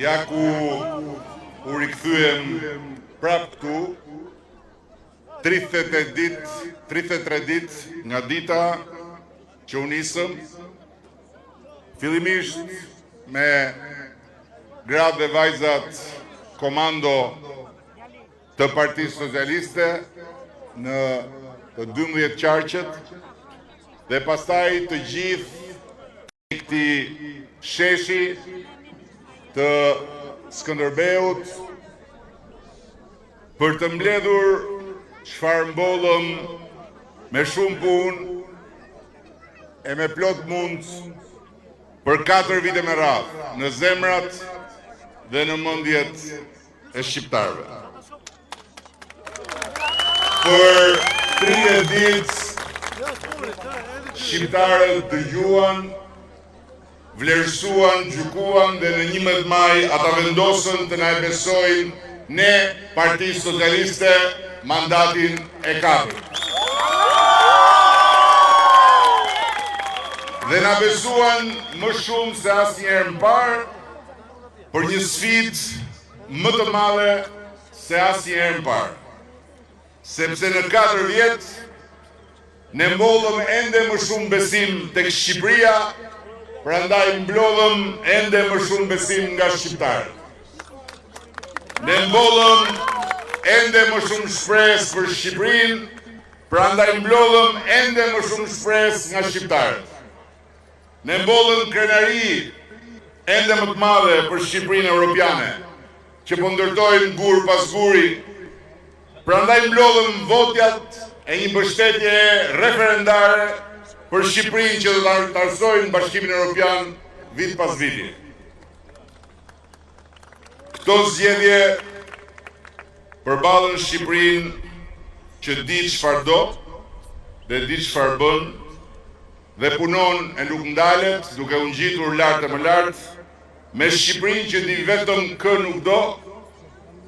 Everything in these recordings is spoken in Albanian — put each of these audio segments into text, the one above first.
Ja ku u rikthyem prap këtu, 33 ditë nga dita që u nisëm, fillimisht me gratë dhe vajzat komando të Partisë Socialiste në të 12 qarqet dhe pastaj të gjithë këti sheshi të Skënderbeut për të mbledhur çfarë mbollëm me shumë punë e me plot mund për 4 vite me radhë në zemrat dhe në mendjet e shqiptarëve. Për 30 ditë shqiptarët dëgjuan, vlerësuan, gjykuan dhe në 11 maj ata vendosën të na e besojnë ne Partisë Socialiste mandatin e 4. Dhe na besuan më shumë se asnjëherë më parë për një sfidë më të madhe se asnjëherë më parë. Sepse në 4 vjet ne mbollëm ende më shumë besim tek Shqipëria, prandaj mblodhëm ende më shumë besim nga shqiptarët. Ne mbollëm ende më shumë shpresë për Shqipërinë, prandaj mblodhëm ende më shumë shpresë nga shqiptarët. Ne mbollëm krenari ende më të madhe për Shqipërinë europiane, që po ndërtojnë gur pas guri, prandaj mblodhëm votjat e një mbështetje referendare për Shqipërinë që do të anëtarësojnë Bashkimin Evropian vit pas viti. Këto zgjedhje përballën Shqipërinë që di çfarë do dhe di çfarë bën dhe punon e nuk ndalet duke u ngjitur lart e më lart me Shqipërinë që di vetëm kë nuk do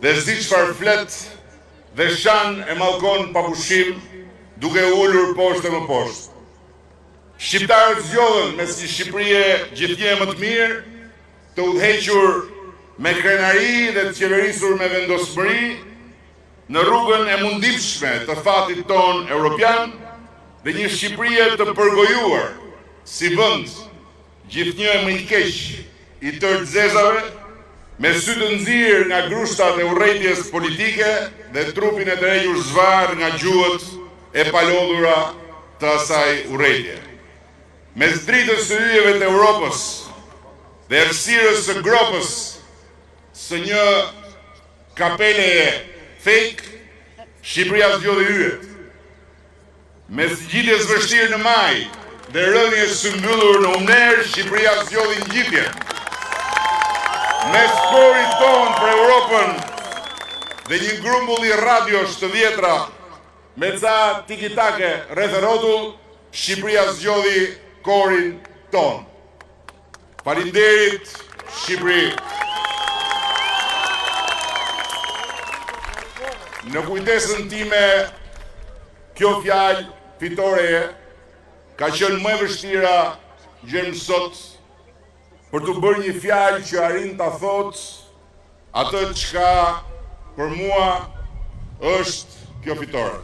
dhe zi çfarë flet dhe shan e mallkon pa pushim duke ulur poshtë e më poshtë. Shqiptarët zgjodhen me si Shqipërie gjithnjë më të mirë, të udhëhequr me krenari dhe të qeverisur me vendosmëri në rrugën e mundimshme të fatit ton europian dhe një Shqipërie të përgojuar si vend gjithnjë më i keq i tërë zezave, me sy të nxirr nga grushtat e urrëties politike dhe trupin e tërhequr zvar nga gjuhët e palodhura të asaj urrëtie. Mes dritës së yjeve të Europës dhe errësirës së gropës së një kapeleje fake, Shqipëria zgjodhi yjet. Mes zgjidhjes vështirë në maj dhe rënies së mbyllur në umner, Shqipëria zgjodhi ngjitjen. Mes korit ton për Europën dhe një grumbulli radiosh të vjetra me ca tiki-take rreth rrotull, Shqipëria zgjodhi korin ton. Faleminderit Shqipëri. Në kujtesën time, kjo fjalë fitoreje ka qenë më e vështira gjë sot për të bërë një fjalë që arrin ta thotë atë çka për mua është kjo fitore.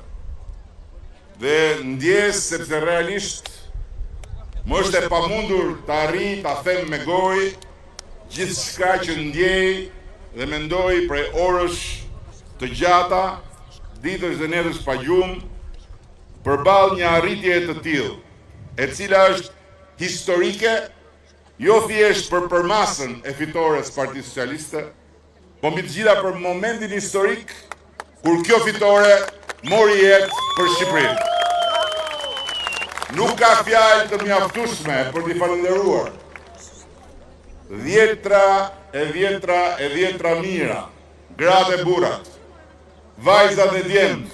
Dhe ndjes sepse realisht më është e pamundur të arrij ta them me gojë gjithçka që ndjej dhe mendoj prej orësh të gjata, ditësh dhe netësh pa gjumë, përballë një arritje të tillë, e cila është historike, jo thjesht për përmasën e fitores Partisë Socialiste, po mbi të gjitha për momentin historik kur kjo fitore mori jetë për Shqipërinë. Nuk ka fjalë të mjaftueshme për t'i falendëruar dhjetra mira, gratë e burrat, vajzat e djemt,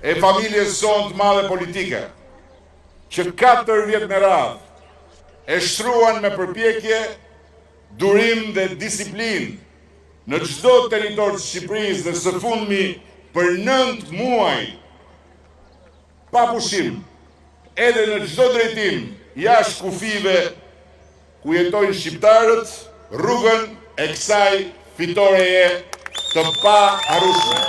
e familjes sonë të madhe politike, që 4 vjet me radhë e shtruan me përpjekje, durim dhe disiplinë në çdo territor të Shqipërisë dhe së fundmi për 9 muaj pa pushim, edhe në çdo drejtim jashtë kufive ku jetojnë shqiptarët rrugën e kësaj fitoreje të pa harueshme.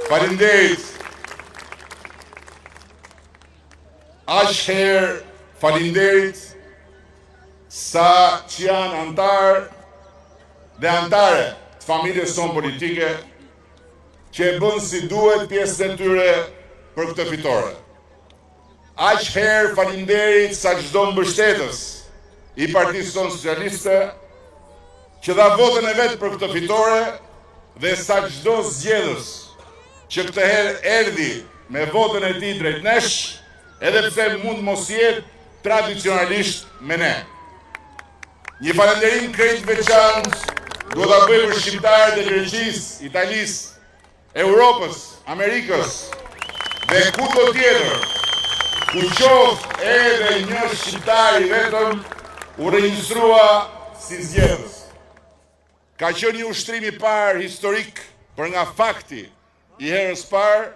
Faleminderit. Aq herë faleminderit sa që janë antar dhe antare të familjes tonë politike që e bën si duhet pjesën e tyre për këtë fitore. Aq herë faleminderit sa çdo mbështetës i Partisë tonë Socialiste që dha votën e vet për këtë fitore dhe sa çdo zgjedhës që këtë herë erdhi me votën e tij drejtnesh, edhe pse mund mos jetë tradicionalisht me ne. Një falënderim krejt veçantë duhet ta bëj për shqiptarët e Greqisë, Italisë, Europës, Amerikës dhe kudo tjetër ku qoftë edhe një shqiptar i vetëm u regjistrua si zgjedhës. Ka qenë një ushtrim i parë historik për nga fakti i herës parë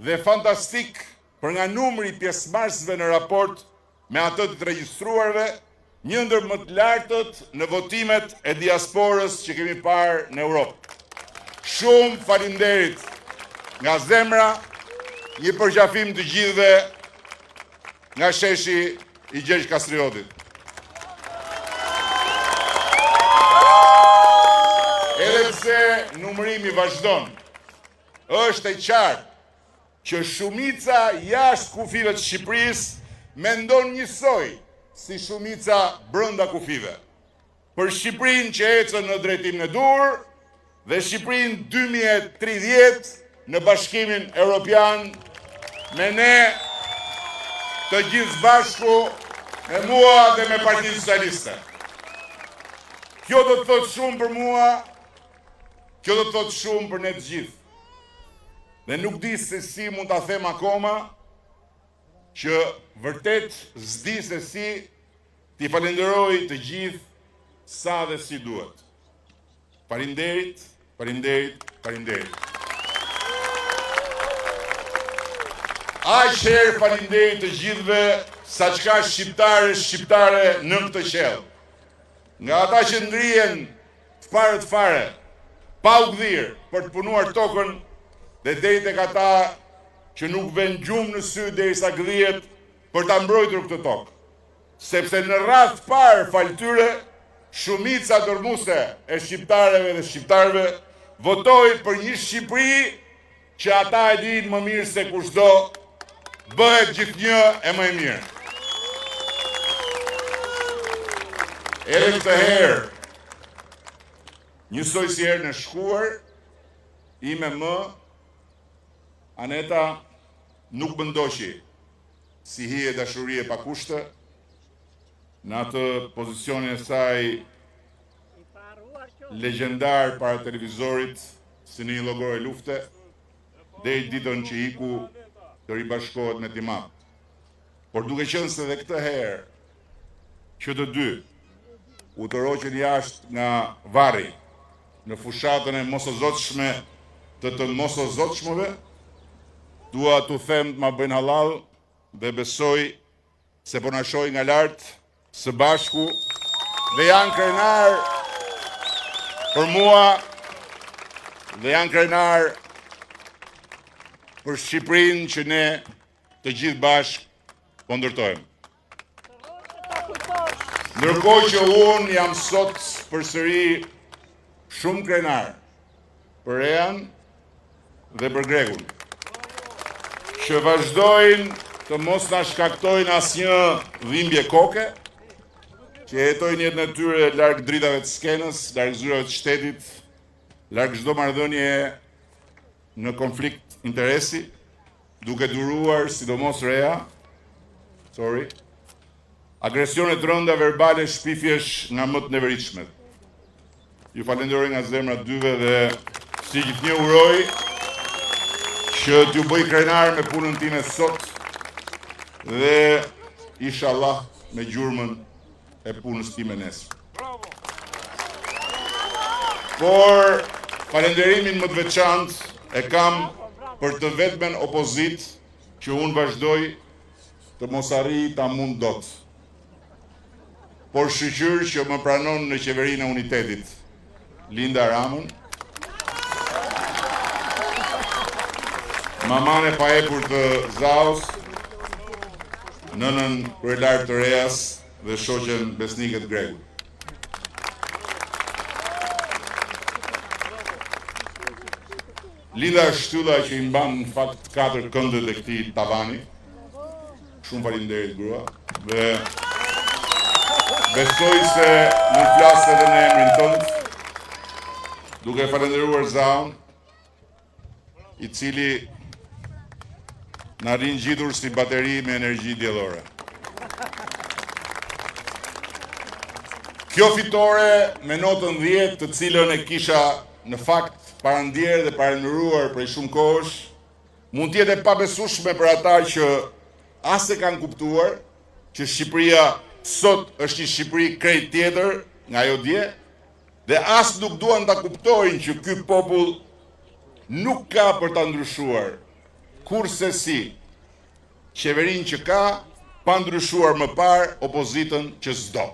dhe fantastik për nga numri i pjesëmarrësve në raport me atë të regjistruarve, një ndër më të lartët në votimet e diasporës që kemi parë në Europë. Shumë faleminderit nga zemra, një përqafim të gjithëve nga sheshi i Gjergj Kastriotit. Edhe pse numërimi vazhdon, është e qartë që shumica jashtë kufive të Shqipërisë mendon njësoj si shumica brenda kufive. Për Shqipërinë që ecën në drejtimin e dur dhe Shqipërinë 2030 në Bashkimin Evropian me ne të gjithë bashku, me mua dhe me Partinë Socialiste. Kjo do të thotë shumë për mua, kjo do të thotë shumë për ne të gjithë. Dhe nuk di se si mund ta them akoma që vërtet s'di se si t'i falenderoj të gjithë sa dhe si duhet. Faleminderit, faleminderit, faleminderit. Aq herë faleminderit të gjithëve sa çka shqiptare në këtë qell. Nga ata që ndrihen fare, pa u gdhir për të punuar tokën, dhe deri tek ata që nuk vën gjumë në sy derisa gdhihet për ta mbrojtur këtë tokë. Sepse në radh parë fal tyre, shumica dormuese e shqiptarëve dhe shqiptarëve votoi për një Shqipëri që ata e dinë më mirë se kushdo, bëhet gjithnjë e më e mirë. Edhe këtë herë, njësoj si herë në shkuar, ime më, Aneta nuk më ndoqi si hije dashurie pa kushte në atë pozicionin e saj legjendar para televizorit si në një llogore lufte deri ditën që iku të ribashkohet me Timap. Por duke qenë se dhe këtë herë që të dy u toroqën jashtë nga varri në fushatën e mosozotshme të mosozotshmëve, dua t'u them ma bëjnë halal dhe besoj se po na shohin nga lart së bashku dhe janë krenar për mua dhe janë krenar për Shqipërinë që ne të gjithë bashkë po ndërtojmë. Ndërkohë që unë jam sot përsëri shumë krenar për Rean dhe për Gregun, që vazhdojnë të mos na shkaktojnë asnjë dhimbje koke, që jetojnë jetën e tyre larg dritave të skenës, larg zyrave të shtetit, larg çdo marrëdhënie në konflikt interesi, duke duruar sidomos Rea, agresione të rënda verbale, shpifjesh nga më të neveritshmet. Ju falenderoj nga zemra dyve dhe si gjithnjë uroj që t'ju bëj krenar me punën time sot dhe inshallah me gjurmën e punës time nesër. Por falenderimin më të veçantë e kam për të vetmen opozit që unë vazhdoj të mos arri ta mund dot. Por shqyr që më pranon në qeverinë e unitetit, Linda Ramën, maman e pa epur të Zaus, nënën kryelar të Reas dhe shoqen besniket Gregu. Linda është shtylla që i mban në fakt 4 këndët e këtij tavani. Shumë faleminderit grua dhe besoj se në flas edhe në emrin tënd, duke falendëruar Zaun, i cili na ringjitur si bateri me energji diellore. Kjo fitore me notën 10, të cilën e kisha në fakt parandjerë dhe parandëruar prej shumë kohësh, mund të jetë e pabesueshme për ata që as e kanë kuptuar që Shqipëria sot është një Shqipëri krejt tjetër nga ajo dje, dhe as nuk duan ta kuptojnë që ky popull nuk ka për ta ndryshuar kurse si qeverinë që ka, pa ndryshuar më parë opozitën që s'do.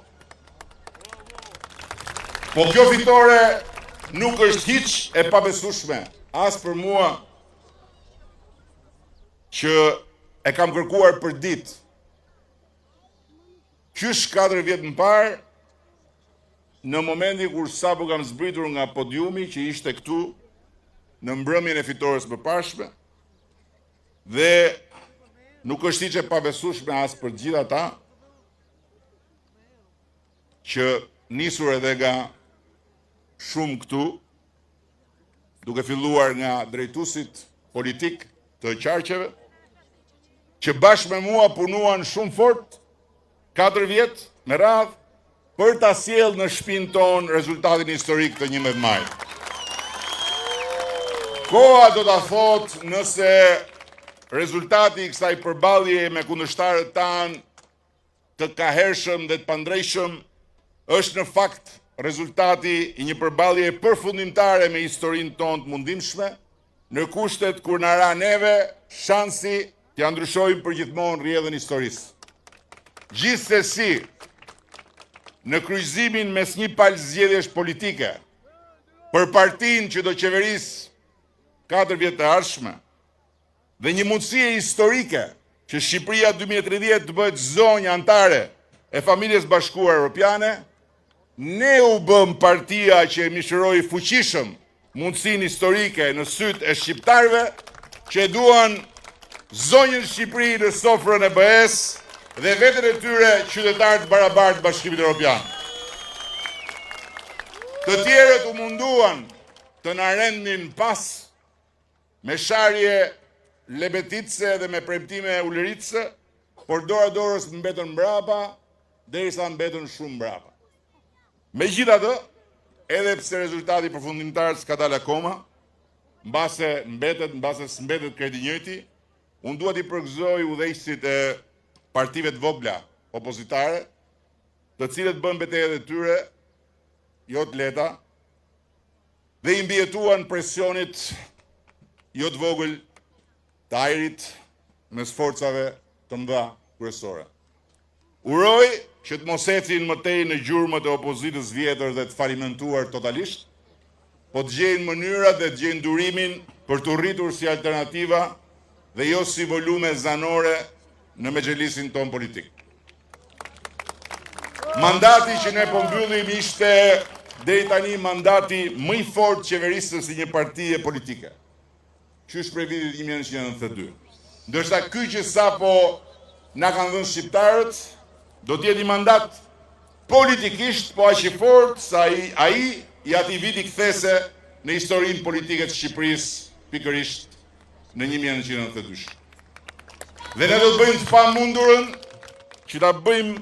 Po kjo fitore nuk është hiç e pabesueshme as për mua që e kam kërkuar për ditë. Qysh 4 vjet më parë, në momentin kur sapo kam zbritur nga podiumi që ishte këtu në mbrëmjen e fitores së përparshme, dhe nuk është hiç e pabesueshme as për gjithë ata që nisur edhe nga shumë këtu, duke filluar nga drejtuesit politik të qarqeve, që bashkë me mua punuan shumë fort 4 vjet me radhë për ta sjellë në shtëpinë tonë rezultatin historik të 11 majit. Koha do ta thotë nëse rezultati i kësaj përballje me kundërshtarët tanë të kahershëm dhe të pandrejshëm është në fakt rezultati i një përballje përfundimtare me historinë tonë të mundimshme, në kushtet kur na ra neve shansi t'ja ndryshojmë përgjithmonë rrjedhën historisë. Gjithsesi, në kryqëzimin mes një palë zgjedhjesh politike për partinë që do qeverisë 4 vjet të ardhshme dhe një mundësie historike që Shqipëria 2030 të bëhet zonjë anëtare e familjes bashkuar europiane, ne u bëm partia që e mishëroi fuqishëm mundësinë historike në sytë e shqiptarëve që duan zonjën Shqipëri në sofrën e BE-s dhe vetën e tyre qytetarë të barabartë Bashkimit Evropian. Të tjerët u munduan të na rendin pas me sharje lebetitse dhe me premtime uleritse, por dora dorës mbetën mbrapa, derisa mbetën shumë mbrapa. Megjithatë, edhe pse rezultati përfundimtar s'ka dalë akoma, mbase s'mbetet kredi njëjti, unë dua t'i përgëzoj udhëheqësit e partive të vogla opozitare, të cilët bën betejat e tyre jo të lehta dhe i mbijetuan presionit jo të vogël të ajrit mes forcave të mëdha kryesore. Uroj që të mos ecin më tej në gjurmët e opozitës vjetër dhe të falimentuar totalisht, po të gjejnë mënyrat dhe të gjejnë durimin për të rritur si alternativa dhe jo si volume zanore në mexhelisin ton politik. Mandati që ne po mbyllim ishte deri tani mandati më i fortë qeverisës si një partie politike. Qysh prej vitit 1992. Ndërsa ky që sapo na kanë dhënë shqiptarët, do të jetë një mandat politikisht po aq i fortë sa ai i atij viti kthese në historinë politike të Shqipërisë pikërisht në 1992. Dhe ne do të bëjmë të pamundurën që ta bëjmë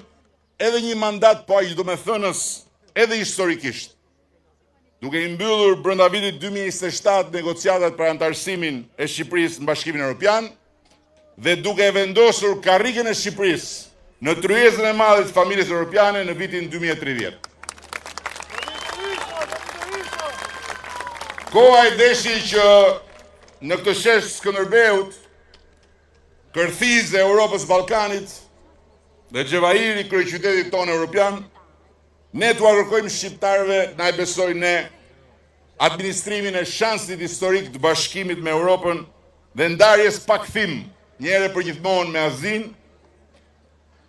edhe një mandat po aq domethënës edhe historikisht, duke i mbyllur brenda vitit 2027 negociatat për antarësimin e Shqipërisë në Bashkimin Evropian dhe duke vendosur karrikën e Shqipërisë në tryezën e madhe të familjes europiane në vitin 2030. Koha e deshi që në këtë shesh Skënderbeut kërthizë e Europës Ballkanit dhe xhevairi kryeqytetit tonë europian, ne t'u kërkojmë shqiptarëve, na e besoj ne, administrimin e shansit historik të bashkimit me Europën dhe ndarjes pa kthim një herë për gjithmonë me Azinë,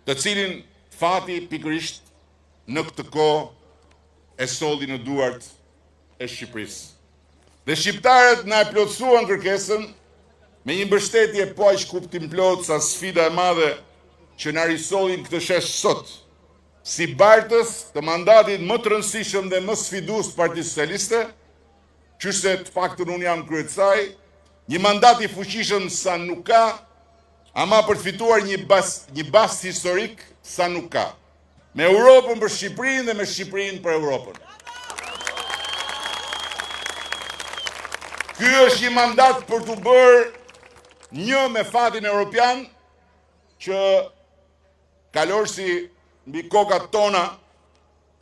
të cilin fati pikërisht në këtë kohë e solli në duart e Shqipërisë. Dhe shqiptarët na e plotësuan kërkesën me një mbështetje po aq kuptimplot sa sfida e madhe që na risollin këtë shesh sot, si bartës të mandatit më të rëndësishëm dhe më sfidues të Partisë Socialiste, qyse të paktën unë jam kryet saj, një mandat i fuqishëm sa nuk ka, ama për të fituar një bast historik sa nuk ka. Me Europën për Shqipërinë dhe me Shqipërinë për Europën. Ky është një mandat për të bërë një me fatin europian që kalorsi mbi kokat tona,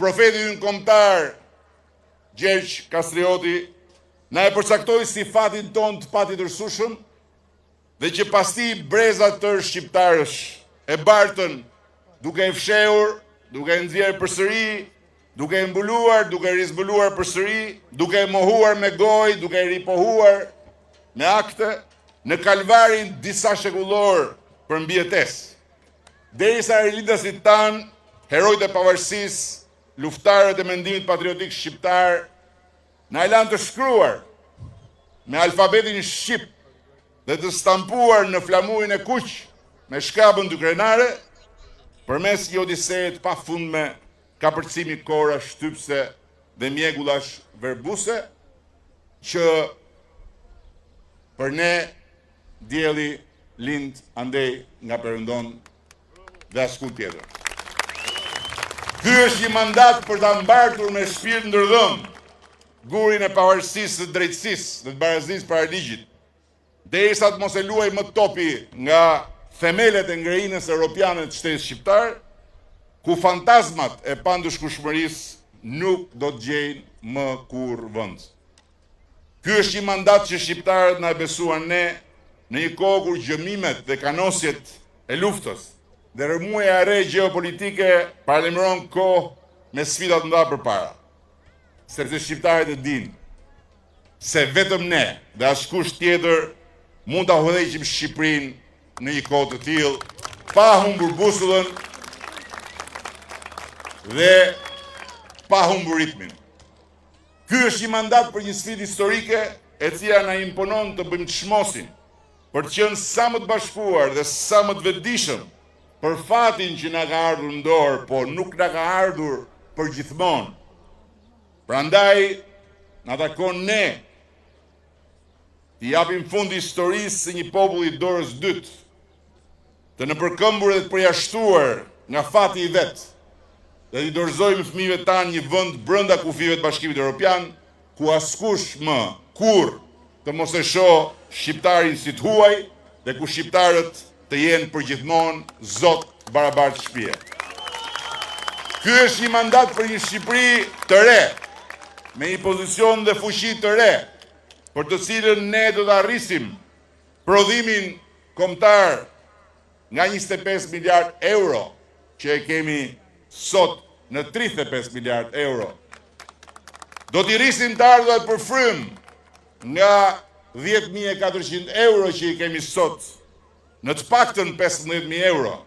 profeti ynë kombëtar Gjergj Kastrioti na e përcaktoi si fatin ton të patitërsueshëm dhe që pasti brezat tërë shqiptarësh e bartën duke e fshehur, duke e nxjerrë përsëri, duke e mbuluar, duke e rizbuluar përsëri, duke e mohuar me gojë, duke e ripohuar me akte në kalvarin disa shekullor për mbijetesë. Derisa rilindësit tanë, herojtë e pavarësisë, luftarët e mendimit patriotik shqiptar, na e lanë të shkruar me alfabetin shqip dhe të stampuar në flamurin e kuq me shkabën dy krenare, përmes një odiseje të pafundme, kapërcimi kora shtypse dhe mjegullash verbuse, që për ne dielli lind andej nga Perëndon dhe askull tjetër. Ky është një mandat për ta mbartur me shpirt ndërdhëm gurin e pavarësisë, të drejtësisë dhe të barazisë para ligjit, derisa të mos e luaj më topi nga themelet e ngrejinës europiane të shtetit shqiptar, ku fantazmat e pandushkueshmërisë nuk do të gjejnë më kur vend. Ky është një mandat që shqiptarët na e besuan ne në një kohë kur gjëmimet dhe kanosjet e luftës dhe rëmuja e re gjeopolitike paralajmëron kohë me sfida të mëdha përpara. Sepse shqiptarët e dinë se vetëm ne dhe askush tjetër mund ta udhëheqim Shqipërinë në një kohë të tillë, pa humbur busullën dhe pa humbur ritmin. Ky është një mandat për një sfidë historike e cila na imponon të bëjmë çmosin për të qenë sa më të bashkuar dhe sa më të vetëdijshëm për fatin që na ka ardhur në dorë, po nuk na ka ardhur për gjithmonë. Prandaj na takon ne të japim fund historisë si një popull i dorës dytë, të nëpërkëmbur dhe të përjashtuar nga fati i vet, dhe t'i dorëzojmë fëmijëve tanë një vend brenda kufive të Bashkimit Evropian, ku askush më kurrë të mos e shoh shqiptarin si të huaj dhe ku shqiptarët të jenë përgjithmonë zot barabartë shtëpie. Ky është një mandat për një Shqipëri të re, me një pozicion dhe fuqi të re, për të cilën ne do të arrisim prodhimin kombëtar nga 25 miliard euro që e kemi sot në 35 miliard euro. Do t'i rrisim të ardhurat për frym nga 10.400 euro që i kemi sot në të paktën 15.000 euro.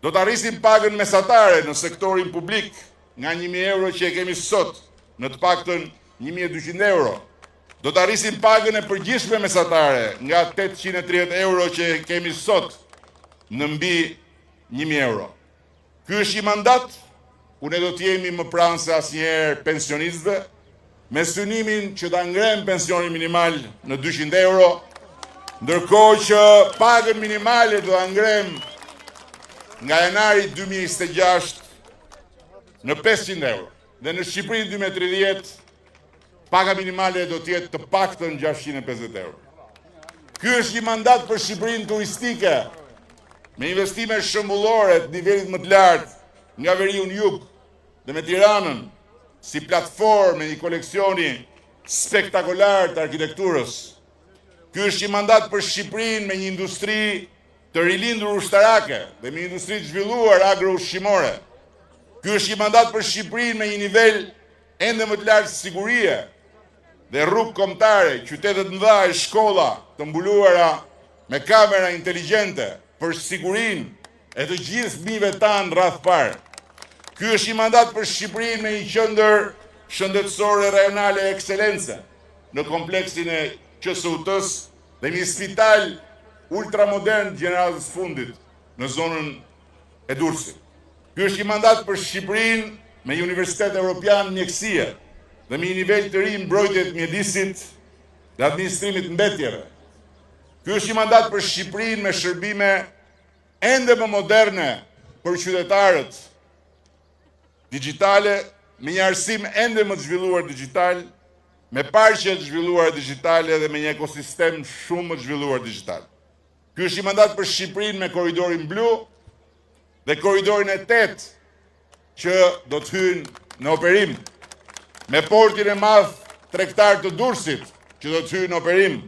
Do t'a rrisim pagën mesatare në sektorin publik nga 1.000 euro që e kemi sot në të paktën 1.200 euro. Do t'a rrisim pagën e përgjithshme mesatare nga 830 euro që e kemi sot në mbi 1.000 euro. Ky është një mandat ku ne do t'jemi më pranë se asnjëherë pensionistëve, me synimin që ta ngrem pensionin minimal në 200 euro, ndërkohë që pagën minimale do ta ngrem nga janari 2026 në 500 euro. Dhe në Shqipërinë 2030 paga minimale do t'jetë të paktën 650 euro. Ky është një mandat për Shqipërinë turistike, me investime shëmbullore të nivelit më të lartë nga veriu në jug dhe me Tiranën si platformë e një koleksioni spektakolar të arkitekturës. Ky është një mandat për Shqipërinë me një industri të rilindur ushtarake dhe me industri të zhvilluar agro-ushqimore. Ky është një mandat për Shqipërinë me një nivel ende më të lartë sigurie dhe rrugë kombëtare, qytetet mëdha e shkolla të mbuluara me kamera inteligjente për sigurinë e të gjithë fëmijëve tanë rreth parë. Ky është një mandat për Shqipërinë me një qendër shëndetësore rajonale ekselence në kompleksin e QSUT-s dhe një spital ultramodern gjeneratës fundit në zonën e Durrësit. Ky është një mandat për Shqipërinë me një universitet evropian mjekësie dhe me një nivel të ri mbrojtje të mjedisit dhe administrimit mbetjeve. Ky është një mandat për Shqipërinë me shërbime ende më moderne për qytetarët digjitale, me një arsim ende më të zhvilluar digital, me parqe të zhvilluar digjitale dhe me një ekosistem shumë më të zhvilluar digital. Ky është një mandat për Shqipërinë me korridorin blu dhe korridorin e 8 që do të hyjnë në operim, me portin e madh tregtar të Durrësit që do të hyjë në operim,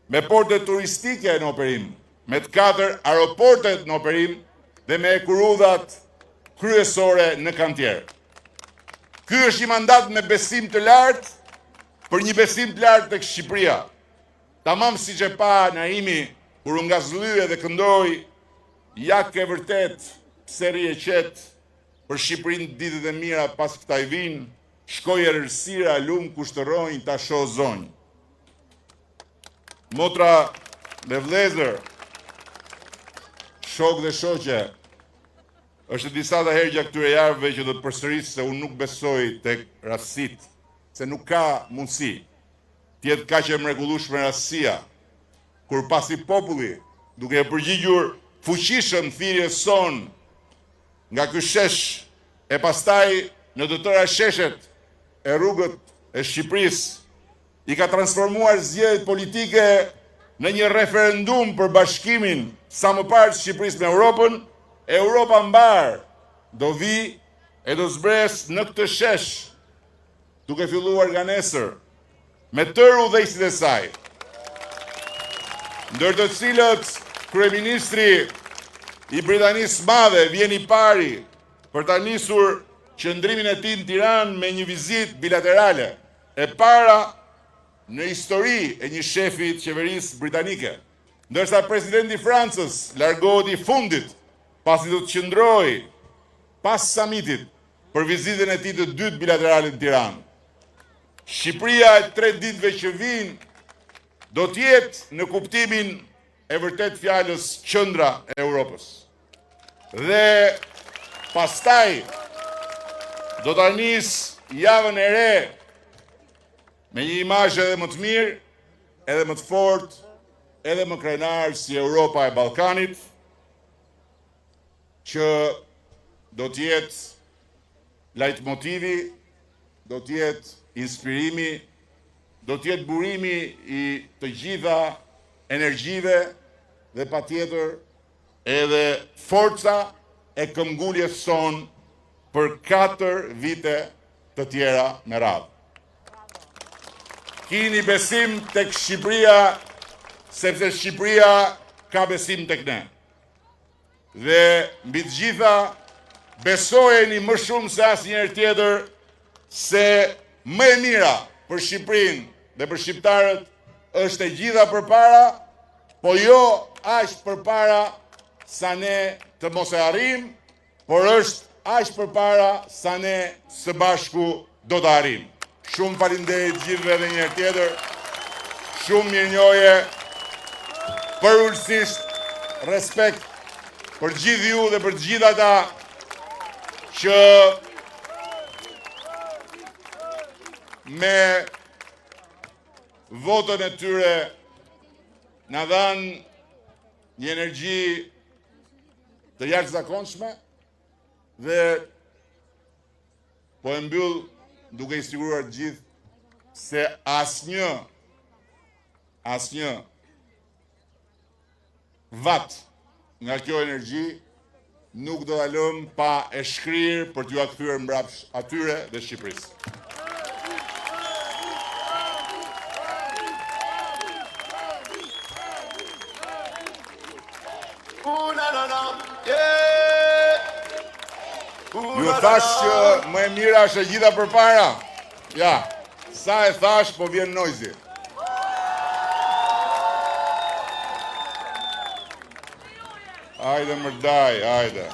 me portet turistike në operim, me të 4 aeroportet në operim dhe me kurudhat kryesore në kantier. Ky është një mandat me besim të lartë për një besim të lartë tek Shqipëria. Tamam siç e pa Naimi kur u ngazllye dhe këndoi ja ke vërtet pse rri e qetë për Shqipërinë ditët e mira pas këtaj vinë, shkoj errësira, lum kushtërojnë, ta shoh zonjë. Motra dhe vëllezër, shok dhe shoqe, është disa të herë gjatë këtyre javëve që do të përsëris se unë nuk besoj tek rastësit, se nuk ka mundësi tjetë kaq e mrekullueshme rastësia, kur pasi populli, duke e përgjigjur fuqishëm thirrjes son nga ky shesh e pastaj në të tëra sheshet e rrugët e Shqipërisë, i ka transformuar zgjedhjet politike në një referendum për bashkimin sa më parë të Shqipërisë me Europën. Europa mbar do vi e do zbres në këtë shesh, duke filluar nga nesër, me tërë udhëheqësit e saj, ndër të cilët kryeministri i Britanisë së Madhe vjen i pari për ta nisur qëndrimin e tij në Tiranë me një vizitë bilaterale e para në histori e një shefi të qeverisë britanike, ndërsa presidenti i Francës largohet i fundit pasi do të qëndrojë pas summitit për vizitën e tij të dytë bilaterale në Tiranë. Shqipëria e 3 ditëve që vijnë do të jetë në kuptimin e vërtet fjalës qendra e Europës. Dhe pastaj do ta nis javën e re me një imazh edhe më të mirë, edhe më të fortë, edhe më krenar si Europa e Ballkanit, që do të jetë leitmotivi, do të jetë inspirimi, do të jetë burimi i të gjitha energjive dhe patjetër edhe forca e këmbguljes son për 4 vite të tjera me radhë. Kini besim tek Shqipëria, sepse Shqipëria ka besim tek ne. Dhe mbi të gjitha besojeni më shumë se asnjëherë tjetër se më e mira për Shqipërinë dhe për shqiptarët është e gjitha përpara, po jo aq përpara sa ne të mos e arrijmë, por është aq përpara sa ne së bashku do të arrijmë. Shumë faleminderit gjithëve edhe një herë tjetër. Shumë mirënjohje, përulësisht respekt për gjithë ju dhe për gjithë ata që me votën e tyre na dhanë një energji të jashtëzakonshme dhe po e mbyll duke i siguruar të gjithë se asnjë vat nga kjo energji nuk do ta lëm pa e shkrirë për t'ju kthyer mbrapsht atyre dhe Shqipërisë. Ju thash që më e mira është e gjitha përpara. Ja, sa e thash, po vjen nojzi. Hajde mërdaj, hajde.